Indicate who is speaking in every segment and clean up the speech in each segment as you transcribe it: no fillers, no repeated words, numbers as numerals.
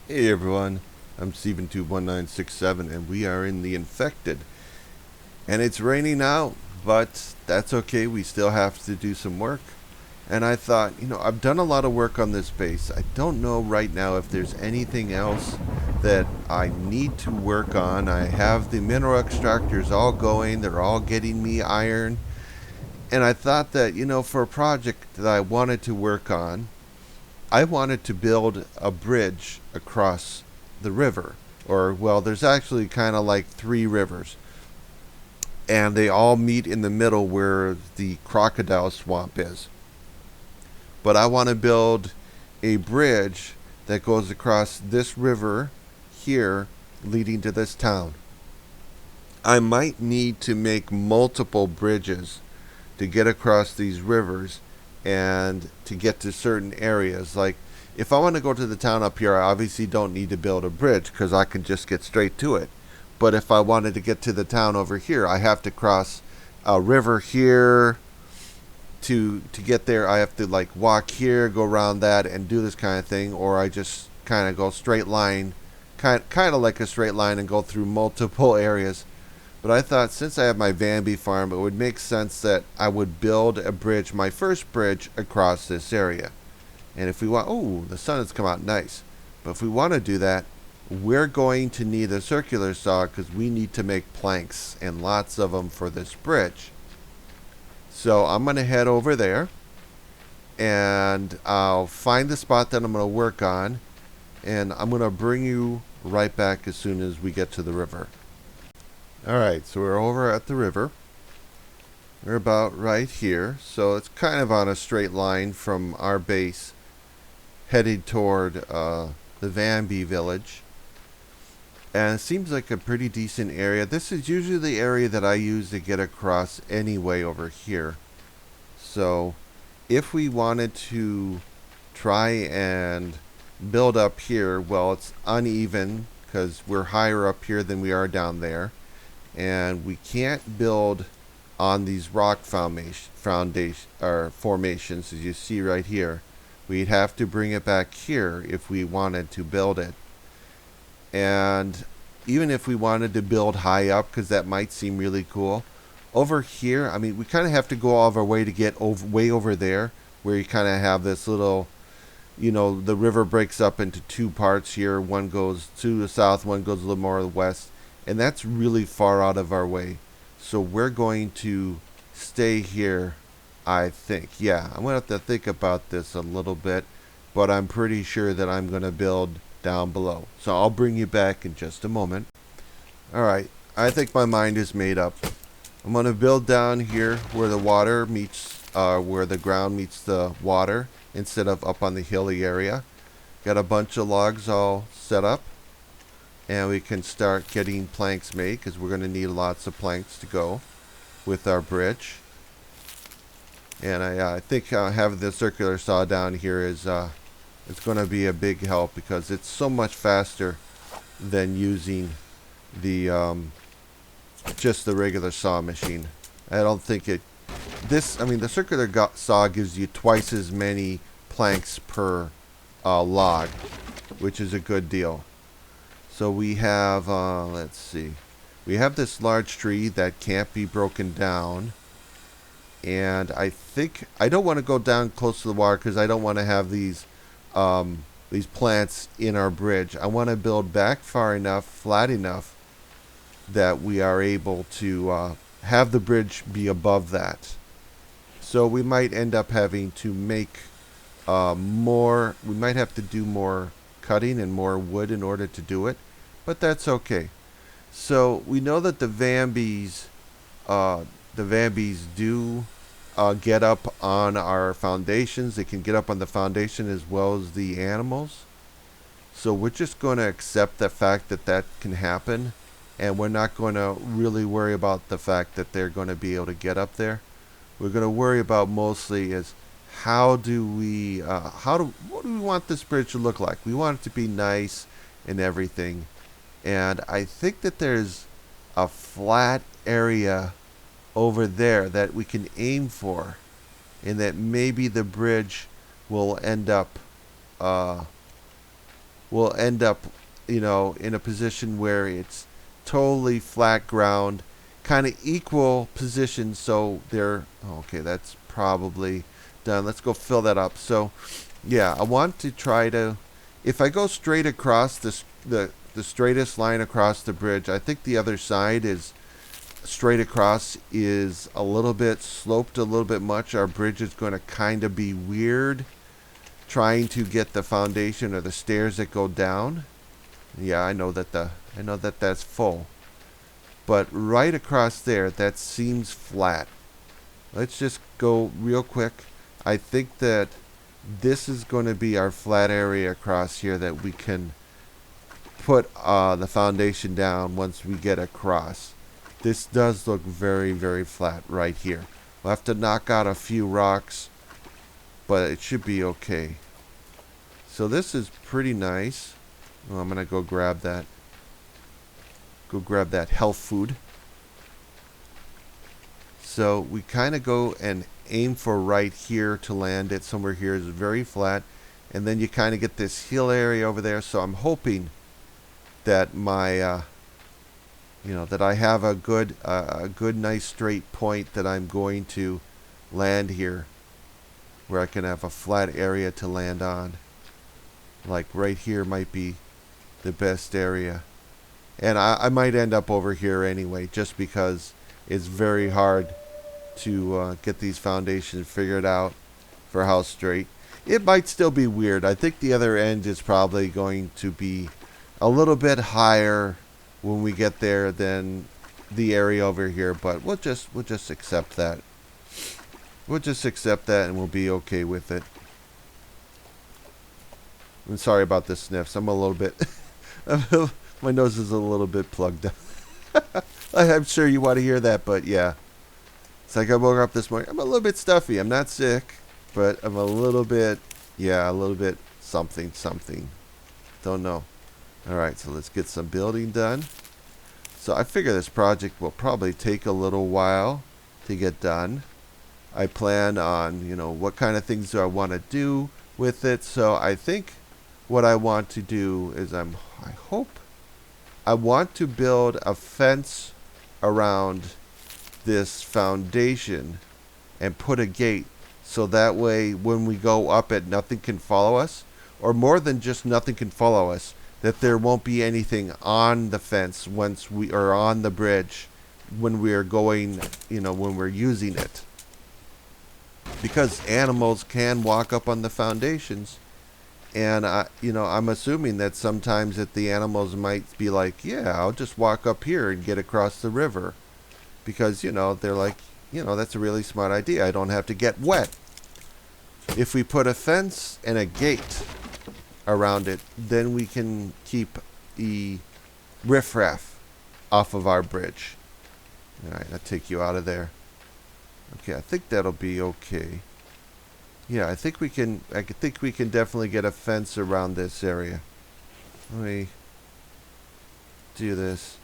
Speaker 1: Hey everyone, I'm Steven21967 and we are in the Infected. And it's raining out, but that's okay, we still have to do some work. And I thought, I've done a lot of work on this base. I don't know right now if there's anything else that I need to work on. I have the mineral extractors all going, they're all getting me iron. And I thought that, for a project that I wanted to work on, I wanted to build a bridge across the river. Or, well, there's actually kind of like three rivers. And they all meet in the middle where the crocodile swamp is. But I want to build a bridge that goes across this river here, leading to this town. I might need to make multiple bridges to get across these rivers and to get to certain areas. Like, if I want to go to the town up here, I obviously don't need to build a bridge because I can just get straight to it. But if I wanted to get to the town over here, I have to cross a river here. To get there, I have to like walk here, go around that, and do this kind of thing, or I just kind of go straight line, kind of like a straight line, and go through multiple areas. But I thought since I have my Vamby farm, it would make sense that I would build a bridge, my first bridge, across this area. And if we want, oh, the sun has come out nice. But if we want to do that, we're going to need a circular saw because we need to make planks and lots of them for this bridge. So I'm going to head over there and I'll find the spot that I'm going to work on, and I'm going to bring you right back as soon as we get to the river. Alright, so we're over at the river. We're about right here, so it's kind of on a straight line from our base headed toward the Vamby village. And it seems like a pretty decent area. This is usually the area that I use to get across anyway over here. So if we wanted to try and build up here, well, it's uneven because we're higher up here than we are down there. And we can't build on these rock formations, as you see right here. We'd have to bring it back here if we wanted to build it. And even if we wanted to build high up, because that might seem really cool, over here, I mean, we kind of have to go all of our way to get way over there, where you kind of have this little, the river breaks up into two parts here. One goes to the south, one goes a little more to the west. And that's really far out of our way. So we're going to stay here, I think. Yeah, I'm going to have to think about this a little bit. But I'm pretty sure that I'm going to build down below. So I'll bring you back in just a moment. Alright, I think my mind is made up. I'm going to build down here where the water meets, where the ground meets the water, instead of up on the hilly area. Got a bunch of logs all set up. And we can start getting planks made because we're going to need lots of planks to go with our bridge. And I think having the circular saw down here is it's going to be a big help because it's so much faster than using the just the regular saw machine. I don't think it. The circular saw gives you twice as many planks per log, which is a good deal. So we have, let's see, we have this large tree that can't be broken down. And I think, I don't want to go down close to the water because I don't want to have these plants in our bridge. I want to build back far enough, flat enough, that we are able to have the bridge be above that. So we might end up having to make we might have to do more cutting and more wood in order to do it. But that's okay. So we know that the vambies do get up on our foundations. They can get up on the foundation as well as the animals. So we're just going to accept the fact that that can happen, and we're not going to really worry about the fact that they're going to be able to get up there. We're going to worry about mostly is what do we want this bridge to look like? We want it to be nice and everything. And I think that there's a flat area over there that we can aim for, and that maybe the bridge will end up we'll end up, in a position where it's totally flat ground, kind of equal positions. So they're okay. That's probably done. Let's go fill that up. So, yeah, I want to try to. If I go straight across the straightest line across the bridge, I think the other side is straight across is a little bit sloped a little bit much. Our bridge is going to kind of be weird trying to get the foundation or the stairs that go down. Yeah, I know that that's full. But right across there, that seems flat. Let's just go real quick. I think that this is going to be our flat area across here that we can put the foundation down once we get across. This does look very, very flat right here. We'll have to knock out a few rocks, but it should be okay. So this is pretty nice. Oh, I'm going to go grab that. Go grab that health food. So we kind of go and aim for right here to land it. Somewhere here is very flat. And then you kind of get this hill area over there. So I'm hoping that my, that I have a good, nice straight point that I'm going to land here, where I can have a flat area to land on. Like right here might be the best area. And I might end up over here anyway, just because it's very hard to get these foundations figured out for how straight. It might still be weird. I think the other end is probably going to be a little bit higher when we get there than the area over here, but we'll just accept that. We'll just accept that and we'll be okay with it. I'm sorry about the sniffs. I'm a little bit my nose is a little bit plugged up. I'm sure you want to hear that, but yeah. It's like I woke up this morning. I'm a little bit stuffy. I'm not sick, but I'm a little bit something. Don't know. Alright, so let's get some building done. So I figure this project will probably take a little while to get done. I plan on, what kind of things do I want to do with it. So I think what I want to do is I hope I want to build a fence around this foundation and put a gate, so that way when we go up it, nothing can follow us, or more than just nothing can follow us, that there won't be anything on the fence once we are on the bridge when we are going, when we're using it. Because animals can walk up on the foundations, and I'm assuming that sometimes that the animals might be like, yeah, I'll just walk up here and get across the river. Because, they're like, that's a really smart idea. I don't have to get wet. If we put a fence and a gate around it, then we can keep the riffraff off of our bridge. Alright, I'll take you out of there. Okay, I think that'll be okay. Yeah, I think we can definitely get a fence around this area. Let me do this.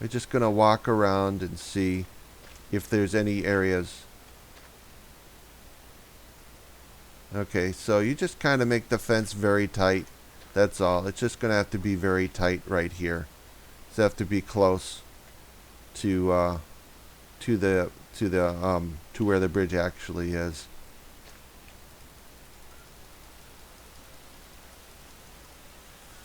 Speaker 1: We're just going to walk around and see if there's any areas. Okay, so you just kind of make the fence very tight. That's all. It's just going to have to be very tight right here. It's have to be close to where the bridge actually is.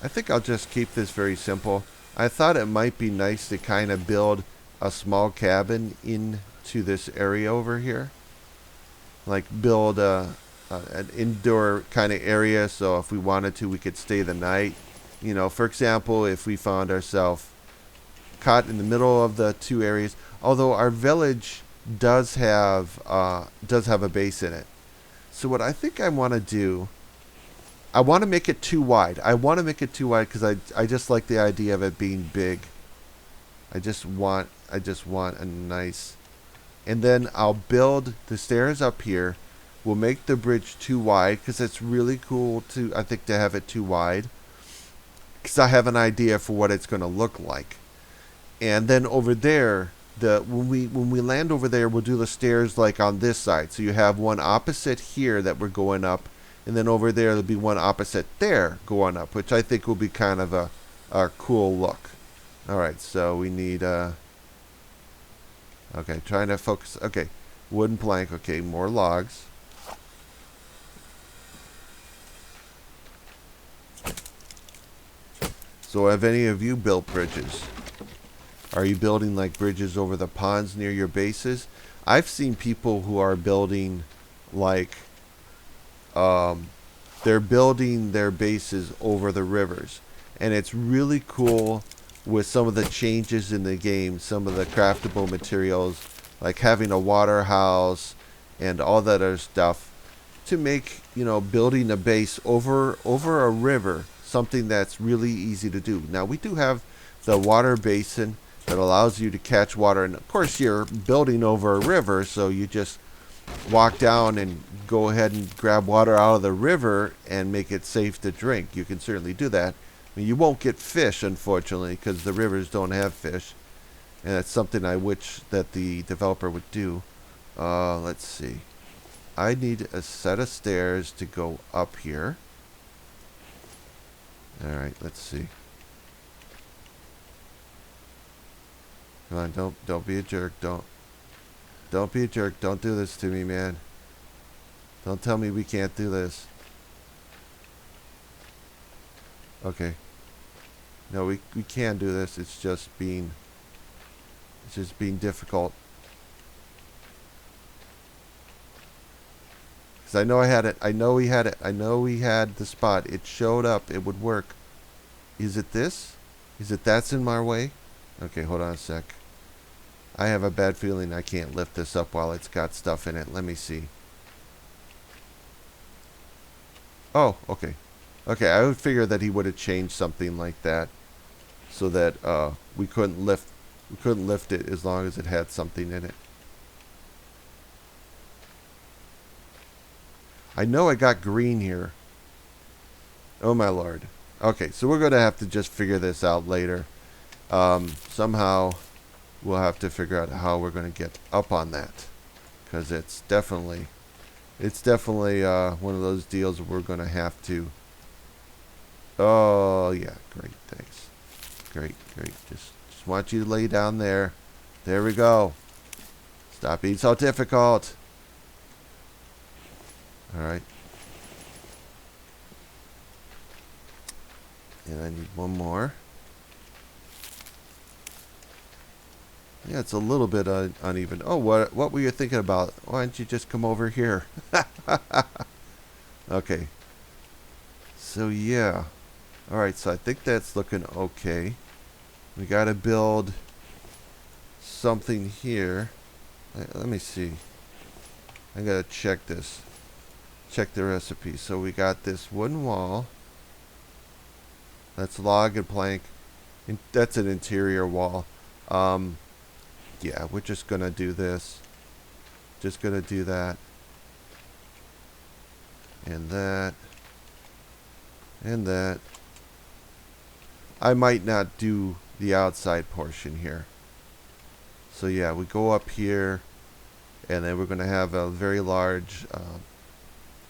Speaker 1: I think I'll just keep this very simple. I thought it might be nice to kind of build a small cabin into this area over here. Like build an indoor kind of area, so if we wanted to, we could stay the night. For example, if we found ourselves caught in the middle of the two areas. Although our village does have a base in it. So what I think I want to do, I want to make it too wide. I want to make it too wide because I just like the idea of it being big. I just want a nice, and then I'll build the stairs up here. We'll make the bridge too wide because it's really cool I think to have it too wide, because I have an idea for what it's going to look like. And then over there, when we land over there, we'll do the stairs like on this side. So you have one opposite here that we're going up, and then over there there'll be one opposite there going up, which I think will be kind of a cool look. All right, so we need okay, trying to focus. Okay, wooden plank. Okay, more logs. So have any of you built bridges? Are you building like bridges over the ponds near your bases? I've seen people who are building like they're building their bases over the rivers, and it's really cool with some of the changes in the game, some of the craftable materials, like having a water house and all that other stuff to make, you know, building a base over a river something that's really easy to do. Now we do have the water basin that allows you to catch water, and of course you're building over a river, so you just walk down and go ahead and grab water out of the river and make it safe to drink. You can certainly do that. I mean, you won't get fish, unfortunately, because the rivers don't have fish, and that's something I wish that the developer would do. Let's see. I need a set of stairs to go up here. Alright, let's see. Come on, don't be a jerk. Don't be a jerk. Don't do this to me, man. Don't tell me we can't do this. Okay. No, we can do this. It's just being difficult. Because I know I had it. I know we had it. I know we had the spot. It showed up. It would work. Is it this? Is it that's in my way? Okay, hold on a sec. I have a bad feeling I can't lift this up while it's got stuff in it. Let me see. Oh, okay. Okay, I would figure that he would have changed something like that so that we couldn't lift it as long as it had something in it. I know I got green here. Oh my lord. Okay, so we're going to have to just figure this out later. Somehow we'll have to figure out how we're going to get up on that, because it's definitely one of those deals where we're going to have to. Oh yeah, great, thanks. Great. Just want you to lay down there. There we go. Stop being so difficult. All right. And I need one more. Yeah, it's a little bit uneven. Oh, what were you thinking about? Why don't you just come over here? Okay. So, yeah. Alright, so I think that's looking okay. We got to build something here. Let me see. I got to check this. Check the recipe. So we got this wooden wall. That's log and plank. That's an interior wall. Yeah, we're just gonna do this. Just gonna do that. And that. And that. I might not do the outside portion here. So yeah, we go up here, and then we're gonna have a very large,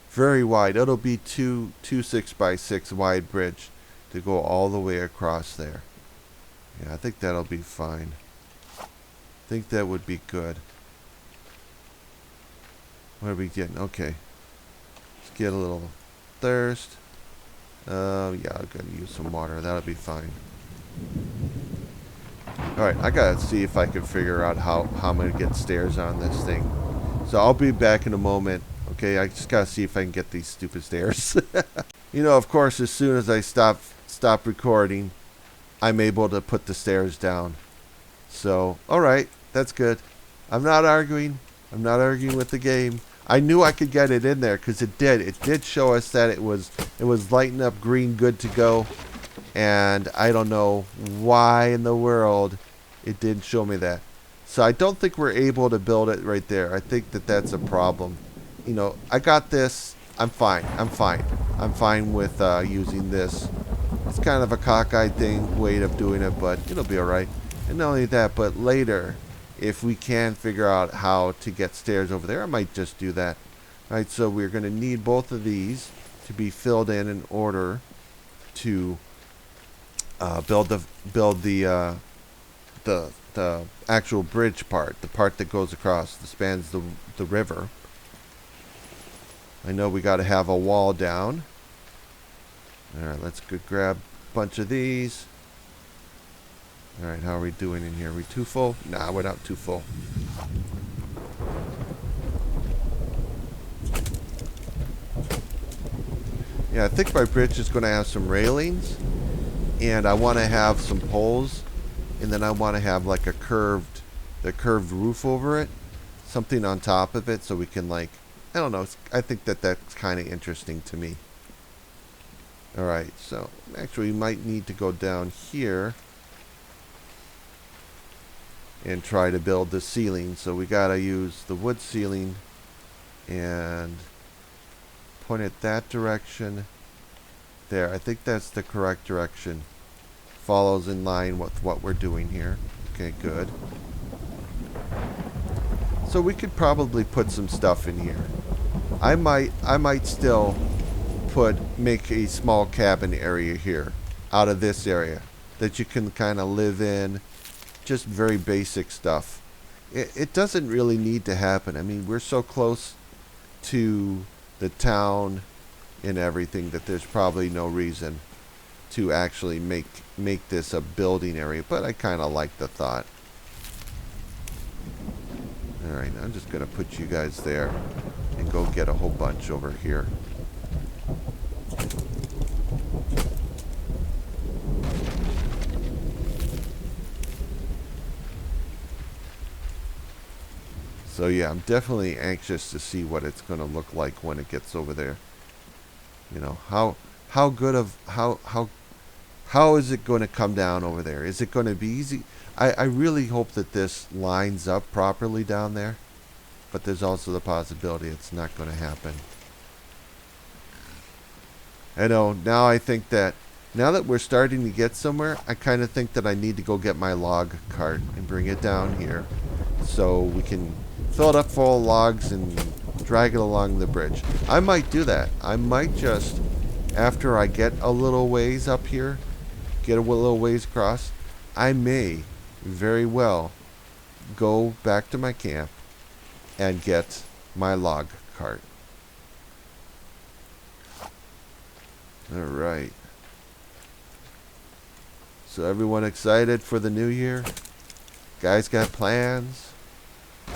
Speaker 1: very wide. It'll be two 6x6 wide bridge to go all the way across there. Yeah, I think that'll be fine. I think that would be good. What are we getting? Okay. Let's get a little thirst. Yeah, I'm gonna use some water. That'll be fine. Alright, I gotta see if I can figure out how I'm gonna get stairs on this thing. So I'll be back in a moment. Okay, I just gotta see if I can get these stupid stairs. You know, of course, as soon as I stop recording, I'm able to put the stairs down. So, alright, that's good. I'm not arguing. I'm not arguing with the game. I knew I could get it in there because it did. It did show us that it was lighting up green, good to go. And I don't know why in the world it didn't show me that. So I don't think we're able to build it right there. I think that that's a problem. You know, I got this. I'm fine. I'm fine with using this. It's kind of a cockeyed way of doing it, but it'll be alright. And not only that, but later, if we can figure out how to get stairs over there, I might just do that. Alright, so we're going to need both of these. to be filled in order to build the actual bridge part, the part that goes across, that spans the river. I know we got to have a wall down. All right, let's go grab a bunch of these. All right, how are we doing in here? Are we too full? Nah, we're not too full. Yeah, I think my bridge is going to have some railings, and I want to have some poles, and then I want to have like the curved roof over it, something on top of it, so we can like, I don't know. I think that's kind of interesting to me. All right, so actually we might need to go down here and try to build the ceiling. So we gotta use the wood ceiling and point it that direction. There, I think that's the correct direction. Follows in line with what we're doing here. Okay, good. So we could probably put some stuff in here. I might still make a small cabin area here out of this area that you can kind of live in. Just very basic stuff. It doesn't really need to happen. I mean, we're so close to the town and everything that there's probably no reason to actually make this a building area, but I kind of like the thought. Alright, I'm just going to put you guys there and go get a whole bunch over here. So yeah, I'm definitely anxious to see what it's going to look like when it gets over there. You know, how is it going to come down over there? Is it going to be easy? I really hope that this lines up properly down there, but there's also the possibility it's not going to happen. I know, now I think that, now that we're starting to get somewhere, I kind of think that I need to go get my log cart and bring it down here so we can fill it up full of logs and drag it along the bridge. I might do that. I might just, after I get a little ways up here, get a little ways across, I may very well go back to my camp and get my log cart. Alright. So everyone excited for the new year? Guys got plans?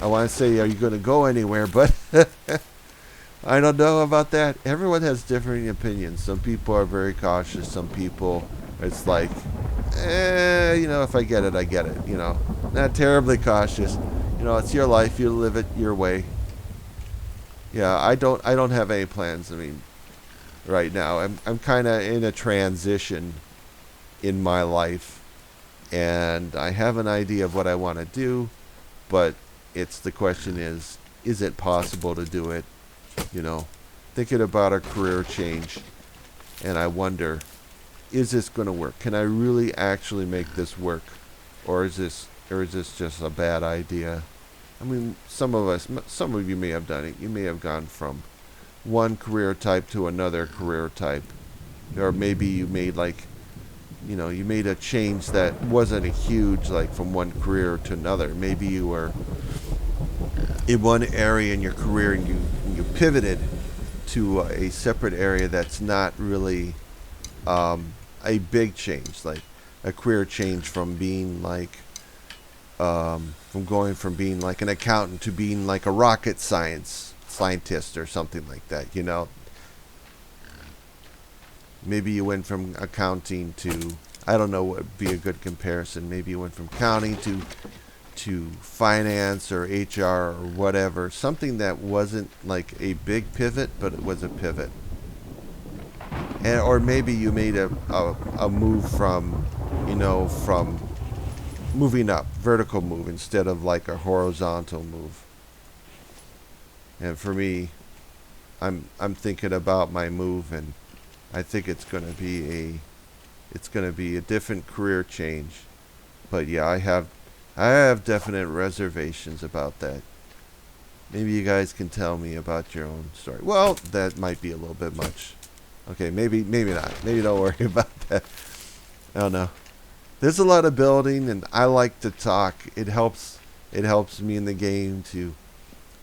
Speaker 1: I want to say, are you going to go anywhere? But I don't know about that. Everyone has differing opinions. Some people are very cautious. Some people, it's like, you know, if I get it, I get it. You know, not terribly cautious. You know, it's your life. You live it your way. Yeah, I don't have any plans. I mean, right now, I'm kind of in a transition in my life, and I have an idea of what I want to do, but it's the question is it possible to do it? You know, thinking about a career change, and I wonder, is this going to work? Can I really actually make this work, or is this just a bad idea? I mean, some of you may have done it. You may have gone from one career type to another career type, or maybe you made you made a change that wasn't a huge, like from one career to another. Maybe you were in one area in your career and you pivoted to a separate area that's not really a big change, like a career change from being like from going from being like an accountant to being like a rocket scientist or something like that, you know. Maybe you went from accounting to, I don't know what would be a good comparison. Maybe you went from accounting to finance or HR or whatever. Something that wasn't like a big pivot, but it was a pivot. And, or maybe you made a move from, from moving up, vertical move instead of like a horizontal move. And for me, I'm thinking about my move, and I think it's going to be a different career change. But yeah, I have definite reservations about that. Maybe you guys can tell me about your own story. Well, that might be a little bit much. Okay, maybe not. Maybe don't worry about that. I don't know. There's a lot of building, and I like to talk. It helps. It helps me in the game to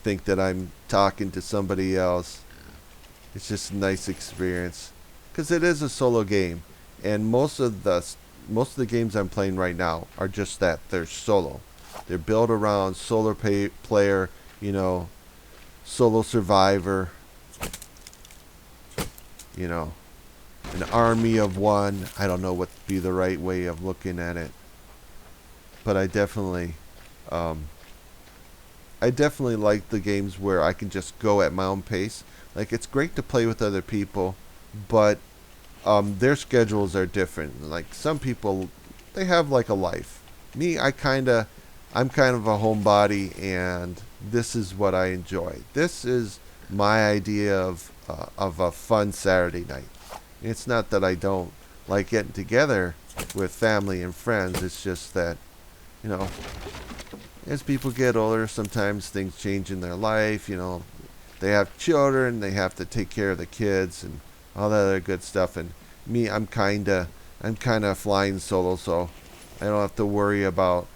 Speaker 1: think that I'm talking to somebody else. It's just a nice experience because it is a solo game, and most of the games I'm playing right now are just that. They're solo. They're built around player, solo survivor, you know, an army of one. I don't know what would be the right way of looking at it, but um, I definitely like the games where I can just go at my own pace. Like, it's great to play with other people, but their schedules are different. Like, some people, they have like a life. Me, I'm kind of a homebody, and this is what I enjoy. This is my idea of a fun Saturday night. It's not that I don't like getting together with family and friends. It's just that, you know, as people get older, sometimes things change in their life. They have children, they have to take care of the kids and all that other good stuff. And me, I'm kinda flying solo, so I don't have to worry about,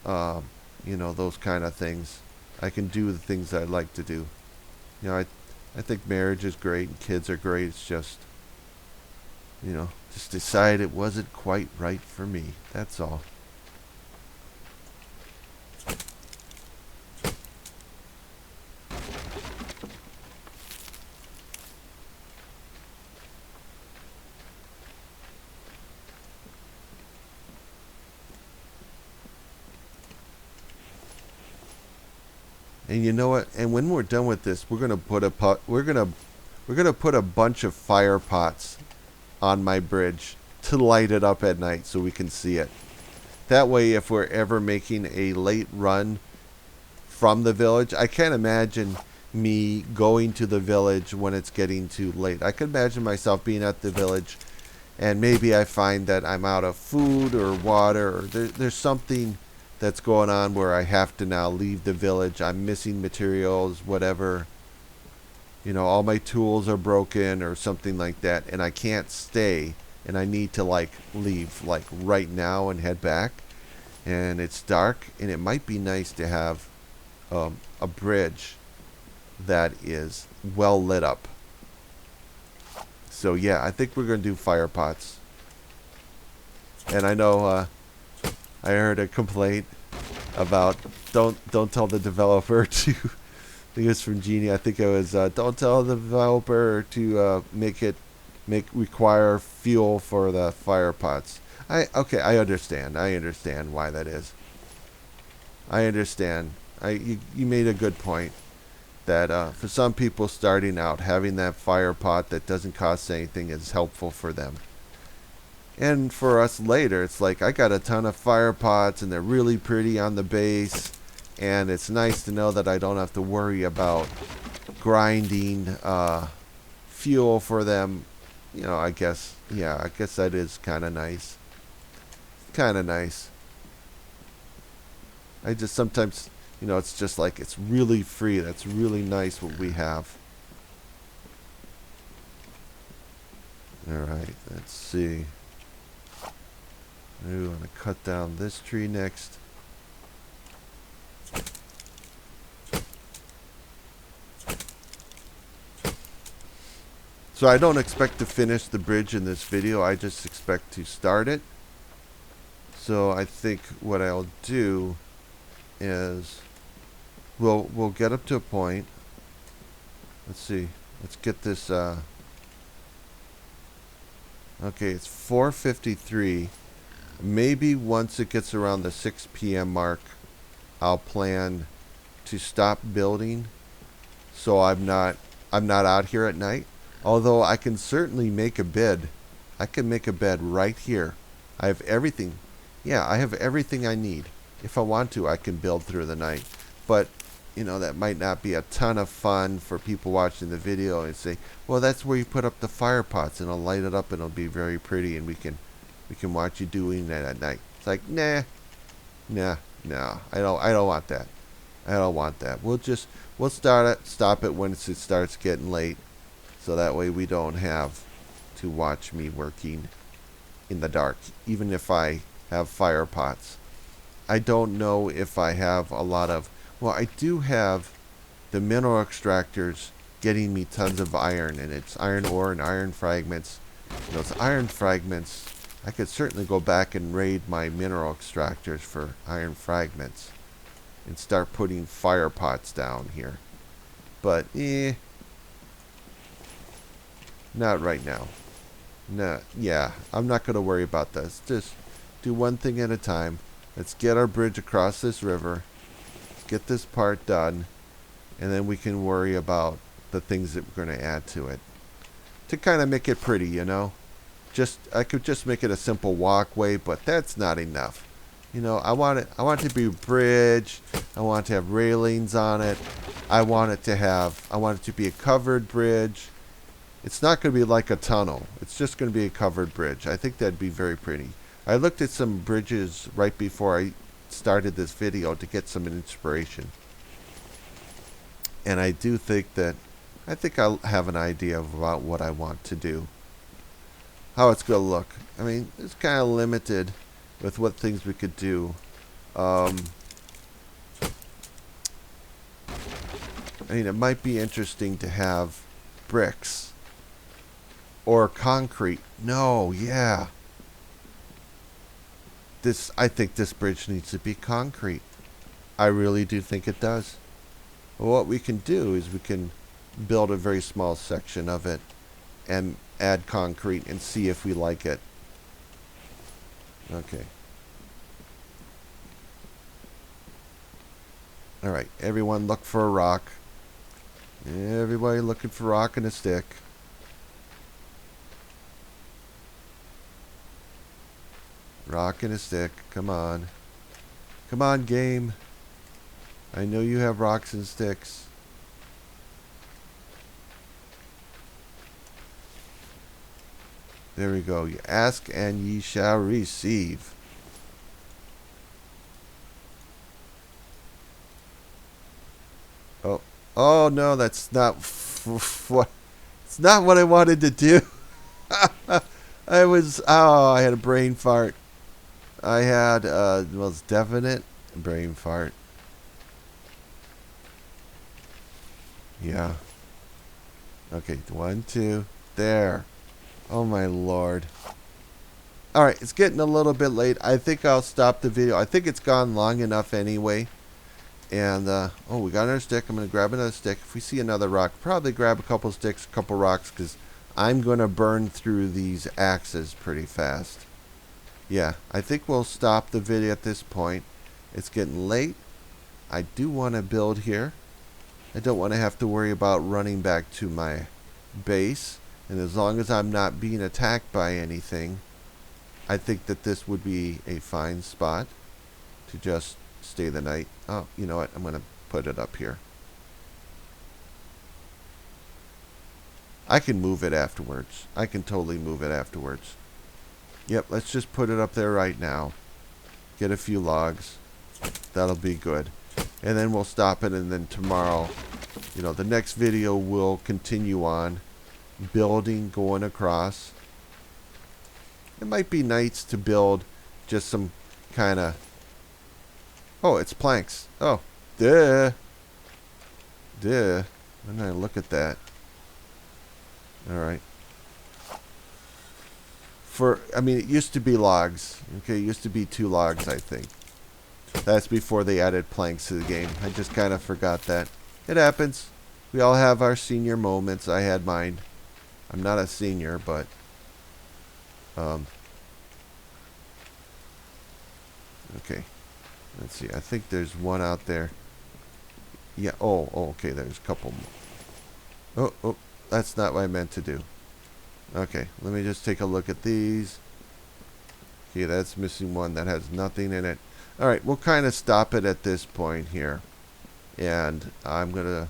Speaker 1: those kind of things. I can do the things I like to do. I think marriage is great and kids are great. It's just decide it wasn't quite right for me. That's all. And you know what? And when we're done with this, we're gonna put a bunch of fire pots on my bridge to light it up at night so we can see it. That way, if we're ever making a late run from the village, I can't imagine me going to the village when it's getting too late. I could imagine myself being at the village, and maybe I find that I'm out of food or water, or there's something that's going on where I have to now leave the village. I'm missing materials, whatever. All my tools are broken or something like that, and I can't stay, and I need to leave right now and head back. And it's dark, and it might be nice to have a bridge that is well lit up. So yeah, I think we're gonna do fire pots. And I know I heard a complaint about don't tell the developer to. I think it was from Genie. I think it was don't tell the developer to require fuel for the fire pots. I understand. I understand why that is. I understand. You made a good point that for some people starting out, having that fire pot that doesn't cost anything is helpful for them. And for us later, it's like I got a ton of fire pots and they're really pretty on the base, and it's nice to know that I don't have to worry about grinding fuel for them. I guess that is kind of nice. Kind of nice. I just sometimes, it's just like it's really free. That's really nice what we have. All right, let's see. I'm going to cut down this tree next. So I don't expect to finish the bridge in this video. I just expect to start it. So I think what I'll do is we'll get up to a point. Let's see. Let's get this. Okay, it's 4:53. Maybe once it gets around the 6 p.m. mark, I'll plan to stop building, so I'm not out here at night. Although I can certainly make a bed. I can make a bed right here. I have everything. Yeah, I have everything I need. If I want to, I can build through the night. But, that might not be a ton of fun for people watching the video and say, well, that's where you put up the fire pots and it'll light it up and it'll be very pretty and we can watch you doing that at night. It's like, nah, I don't want that. I don't want that. We'll stop it when it starts getting late, so that way we don't have to watch me working in the dark, even if I have fire pots. I don't know if I have a lot of... Well, I do have the mineral extractors getting me tons of iron, and it's iron ore and iron fragments. And those iron fragments, I could certainly go back and raid my mineral extractors for iron fragments and start putting fire pots down here. But, not right now. No, yeah, I'm not going to worry about this. Just do one thing at a time. Let's get our bridge across this river. Let's get this part done. And then we can worry about the things that we're going to add to it. To kind of make it pretty, you know. I could just make it a simple walkway, but that's not enough. You know, I want it to be a bridge. I want it to have railings on it. I want it to be a covered bridge. It's not going to be like a tunnel. It's just going to be a covered bridge. I think that'd be very pretty. I looked at some bridges right before I started this video to get some inspiration. And I do think I'll have an idea about what I want to do. How it's going to look. I mean, it's kind of limited with what things we could do. I mean, it might be interesting to have bricks. Or concrete. No, yeah. I think this bridge needs to be concrete. I really do think it does. Well, what we can do is we can build a very small section of it and add concrete and see if we like it. Okay. Alright, everyone look for a rock. Everybody looking for a rock and a stick. Rock and a stick. Come on. Come on, game. I know you have rocks and sticks. There we go. You ask and ye shall receive. Oh. Oh no, that's not what. It's not what I wanted to do. I had a brain fart. I had the most definite brain fart. Yeah. Okay, 1, 2, there. Oh my lord. Alright, it's getting a little bit late. I think I'll stop the video. I think it's gone long enough anyway. And, oh, we got another stick. I'm going to grab another stick. If we see another rock, probably grab a couple sticks, a couple rocks, because I'm going to burn through these axes pretty fast. Yeah, I think we'll stop the video at this point. It's getting late. I do want to build here. I don't want to have to worry about running back to my base. And as long as I'm not being attacked by anything, I think that this would be a fine spot to just stay the night. Oh, you know what? I'm going to put it up here. I can move it afterwards. I can totally move it afterwards. Yep, let's just put it up there right now. Get a few logs. That'll be good. And then we'll stop it, and then tomorrow, you know, the next video will continue on building, going across. It might be nice to build just some kind of... Oh, it's planks. Oh, duh. Duh. When I look at that. Alright. I mean, it used to be logs. Okay, it used to be 2 logs, I think. That's before they added planks to the game. I just kind of forgot that. It happens. We all have our senior moments. I had mine. I'm not a senior, but... Okay. Let's see. I think there's one out there. Yeah. Oh, okay. There's a couple more. Oh, that's not what I meant to do. Okay. Let me just take a look at these. Okay, that's missing one. That has nothing in it. All right. We'll kind of stop it at this point here. And I'm gonna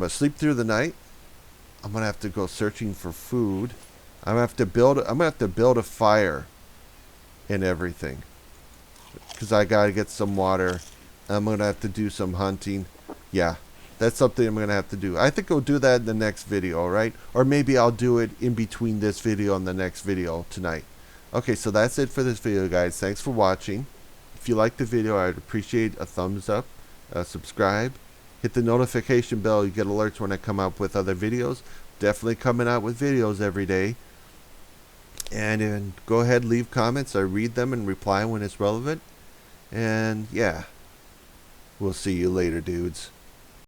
Speaker 1: sleep through the night. I'm gonna have to go searching for food. I'm gonna have to build a fire and everything. Because I gotta get some water. I'm gonna have to do some hunting. Yeah, That's something I'm going to have to do. I think I'll do that in the next video, all right? Or maybe I'll do it in between this video and the next video tonight. Okay, so that's it for this video, guys. Thanks for watching. If you liked the video, I'd appreciate a thumbs up, subscribe, hit the notification bell. You get alerts when I come out with other videos. Definitely coming out with videos every day. And go ahead, leave comments. I read them and reply when it's relevant. And yeah, we'll see you later, dudes.